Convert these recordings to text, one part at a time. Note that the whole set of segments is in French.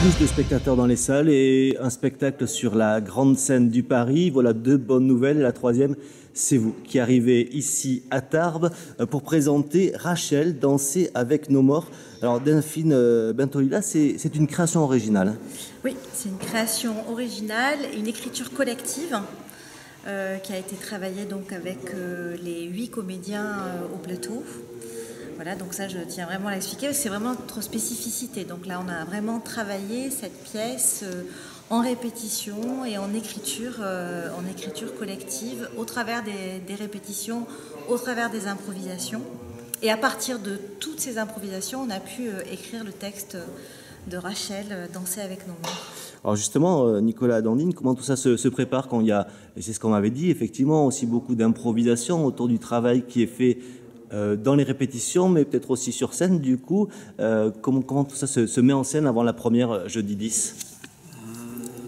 Plus de spectateurs dans les salles et un spectacle sur la grande scène du Paris. Voilà deux bonnes nouvelles. Et la troisième, c'est vous qui arrivez ici à Tarbes pour présenter Rachel, Danser avec nos morts. Alors Delphine Bentolila, c'est une création originale. Oui, c'est une création originale et une écriture collective qui a été travaillée donc avec les 8 comédiens au plateau. Voilà, donc ça je tiens vraiment à l'expliquer, c'est vraiment notre spécificité. Donc là on a vraiment travaillé cette pièce en répétition et en écriture collective au travers des répétitions, au travers des improvisations. Et à partir de toutes ces improvisations, on a pu écrire le texte de Rachel, Danser avec nos morts. Alors justement, Nicolas Dandine, comment tout ça se prépare quand il y a, et c'est ce qu'on m'avait dit, effectivement aussi beaucoup d'improvisation autour du travail qui est fait dans les répétitions, mais peut-être aussi sur scène, du coup. Comment tout ça se met en scène avant la première jeudi 10 ?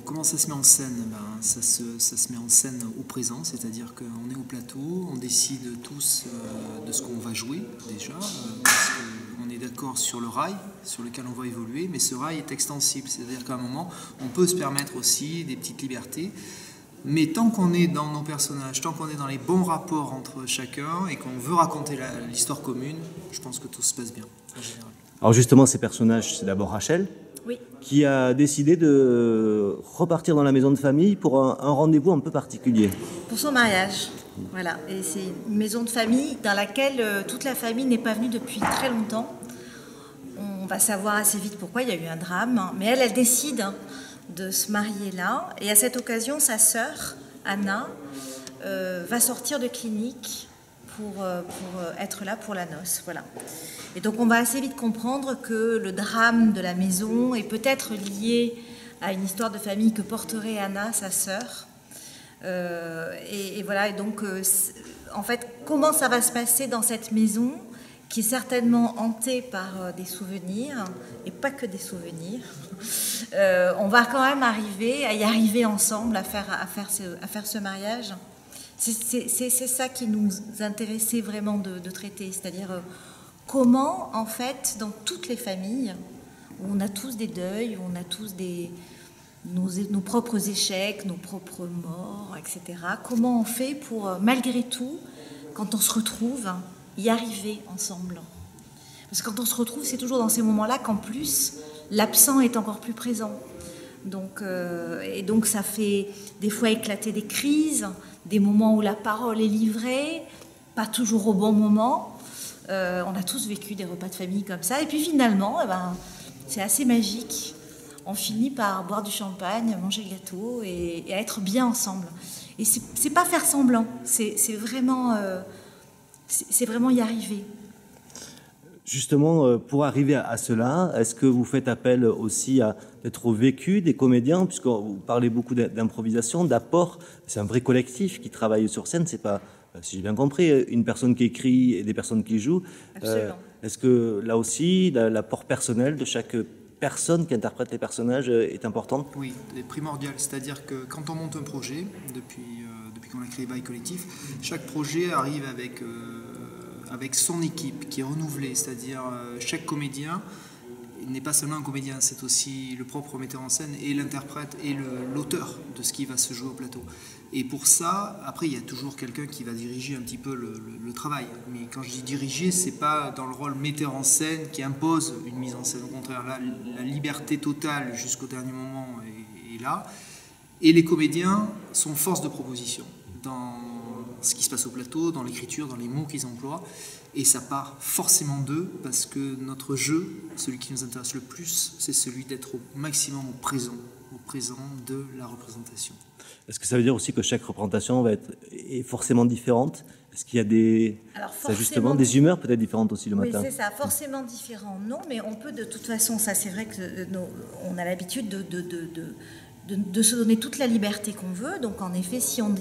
Comment ça se met en scène ? Ça se met en scène au présent, c'est-à-dire qu'on est au plateau, on décide tous de ce qu'on va jouer déjà, parce qu'on est d'accord sur le rail sur lequel on va évoluer, mais ce rail est extensible, c'est-à-dire qu'à un moment, on peut se permettre aussi des petites libertés. Mais tant qu'on est dans nos personnages, tant qu'on est dans les bons rapports entre chacun et qu'on veut raconter l'histoire commune, je pense que tout se passe bien, en général. Alors justement, ces personnages, c'est d'abord Rachel, oui, qui a décidé de repartir dans la maison de famille pour un rendez-vous un peu particulier. Pour son mariage, voilà. Et c'est une maison de famille dans laquelle toute la famille n'est pas venue depuis très longtemps. On va savoir assez vite pourquoi, il y a eu un drame, mais elle décide de se marier là. Et à cette occasion, sa sœur, Anna, va sortir de clinique pour être là pour la noce. Voilà. Et donc on va assez vite comprendre que le drame de la maison est peut-être lié à une histoire de famille que porterait Anna, sa sœur. Et voilà, et donc en fait, comment ça va se passer dans cette maison qui est certainement hantée par des souvenirs, et pas que des souvenirs. On va quand même y arriver ensemble à faire ce mariage. C'est ça qui nous intéressait vraiment de traiter, c'est-à-dire comment, en fait, dans toutes les familles, où on a tous des deuils, où on a tous nos propres échecs, nos propres morts, etc., comment on fait pour, malgré tout, quand on se retrouve, y arriver ensemble. Parce que quand on se retrouve, c'est toujours dans ces moments-là qu'en plus, l'absent est encore plus présent. Donc ça fait des fois éclater des crises, des moments où la parole est livrée, pas toujours au bon moment. On a tous vécu des repas de famille comme ça. Et puis finalement, c'est assez magique. On finit par boire du champagne, manger le gâteau et être bien ensemble. Et c'est pas faire semblant, c'est vraiment y arriver. Justement, pour arriver à cela, est-ce que vous faites appel aussi à d'être au vécu des comédiens, puisque vous parlez beaucoup d'improvisation, d'apport. C'est un vrai collectif qui travaille sur scène. C'est pas, si j'ai bien compris, une personne qui écrit et des personnes qui jouent. Est-ce que là aussi, l'apport personnel de chaque personne qui interprète les personnages est importante ? Oui, c'est primordial. C'est-à-dire que quand on monte un projet, depuis qu'on a créé Bail Collectif, chaque projet arrive avec son équipe qui est renouvelée, c'est-à-dire chaque comédien n'est pas seulement un comédien, c'est aussi le propre metteur en scène et l'interprète et l'auteur de ce qui va se jouer au plateau. Et pour ça, après, il y a toujours quelqu'un qui va diriger un petit peu le travail. Mais quand je dis diriger, c'est pas dans le rôle metteur en scène qui impose une mise en scène. Au contraire, là, la liberté totale jusqu'au dernier moment est là. Et les comédiens sont force de proposition dans ce qui se passe au plateau, dans l'écriture, dans les mots qu'ils emploient. Et ça part forcément d'eux, parce que notre jeu, celui qui nous intéresse le plus, c'est celui d'être au maximum au présent de la représentation. Est-ce que ça veut dire aussi que chaque représentation est forcément différente ? Est-ce qu'il y a des humeurs peut-être différentes aussi le matin ? Oui, c'est ça, forcément différent, non, mais on peut de toute façon, ça c'est vrai qu'on a l'habitude de se donner toute la liberté qu'on veut. Donc en effet, si on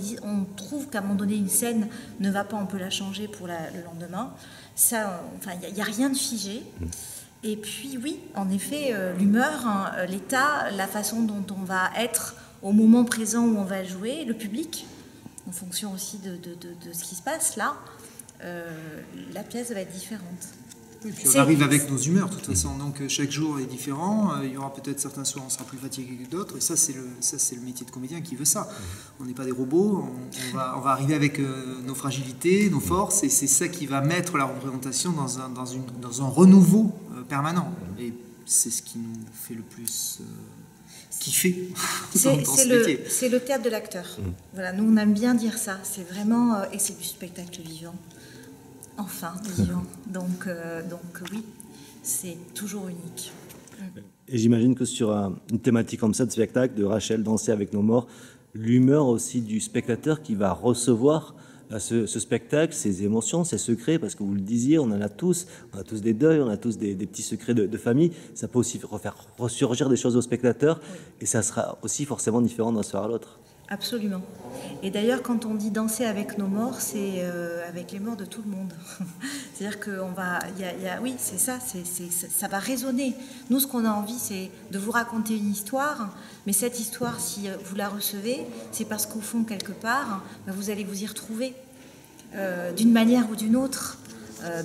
trouve qu'à un moment donné une scène ne va pas, on peut la changer pour le lendemain. Ça, il n'y a rien de figé. Et puis oui, en effet, l'humeur, l'état, la façon dont on va être au moment présent où on va jouer, le public, en fonction aussi de ce qui se passe là, la pièce va être différente. Oui, puis on arrive avec nos humeurs, de toute façon. Donc chaque jour est différent. Il y aura peut-être certains soirs où on sera plus fatigué que d'autres. Et ça, c'est le métier de comédien qui veut ça. On n'est pas des robots. On va arriver avec nos fragilités, nos forces. Et c'est ça qui va mettre la représentation dans un renouveau permanent. Et c'est ce qui nous fait le plus kiffer dans ce métier. C'est le théâtre de l'acteur. Voilà, nous, on aime bien dire ça. C'est vraiment... et c'est du spectacle vivant. Enfin, vivant. Donc oui, c'est toujours unique. Et j'imagine que sur une thématique comme ça de spectacle, de Rachel danser avec nos morts, l'humeur aussi du spectateur qui va recevoir ce spectacle, ses émotions, ses secrets, parce que vous le disiez, on a tous des deuils, on a tous des petits secrets de famille. Ça peut aussi faire ressurgir des choses au spectateur, oui. Et ça sera aussi forcément différent d'un soir à l'autre. Absolument. Et d'ailleurs, quand on dit danser avec nos morts, c'est avec les morts de tout le monde. C'est-à-dire qu'on va, oui, c'est ça, ça va résonner. Nous, ce qu'on a envie, c'est de vous raconter une histoire, mais cette histoire, si vous la recevez, c'est parce qu'au fond, quelque part, vous allez vous y retrouver d'une manière ou d'une autre.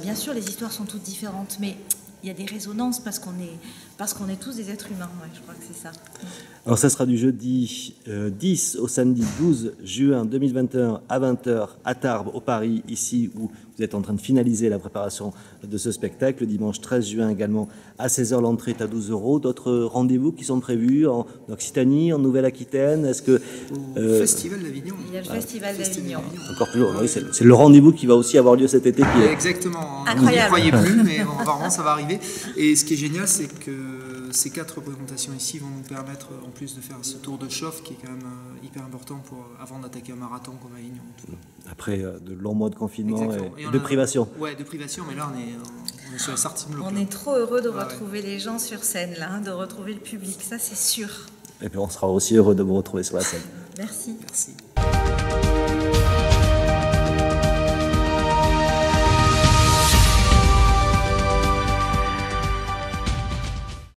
Bien sûr, les histoires sont toutes différentes, mais il y a des résonances parce qu'on est tous des êtres humains. Ouais, je crois que c'est ça. Alors ça sera du jeudi 10 au samedi 12 juin 2021 à 20h à Tarbes, au Paris, ici où vous êtes en train de finaliser la préparation de ce spectacle. Le dimanche 13 juin également à 16h, l'entrée est à 12 €. D'autres rendez-vous qui sont prévus en Occitanie, en Nouvelle-Aquitaine? Est-ce que Festival d'Avignon. Il y a le Festival d'Avignon. Encore plus loin, oui, c'est le rendez-vous qui va aussi avoir lieu cet été. Exactement. Incroyable. Vous n'y croyez plus, mais apparemment ça va arriver. Et ce qui est génial, c'est que ces 4 représentations ici vont nous permettre, en plus de faire ce tour de chauffe qui est quand même hyper important avant d'attaquer un marathon comme Avignon. Après de longs mois de confinement et de de privation. Ouais, de privation, mais là on est sur la starting block. On est trop heureux de retrouver les gens sur scène, là, de retrouver le public, ça c'est sûr. Et puis on sera aussi heureux de vous retrouver sur la scène. Merci. Merci.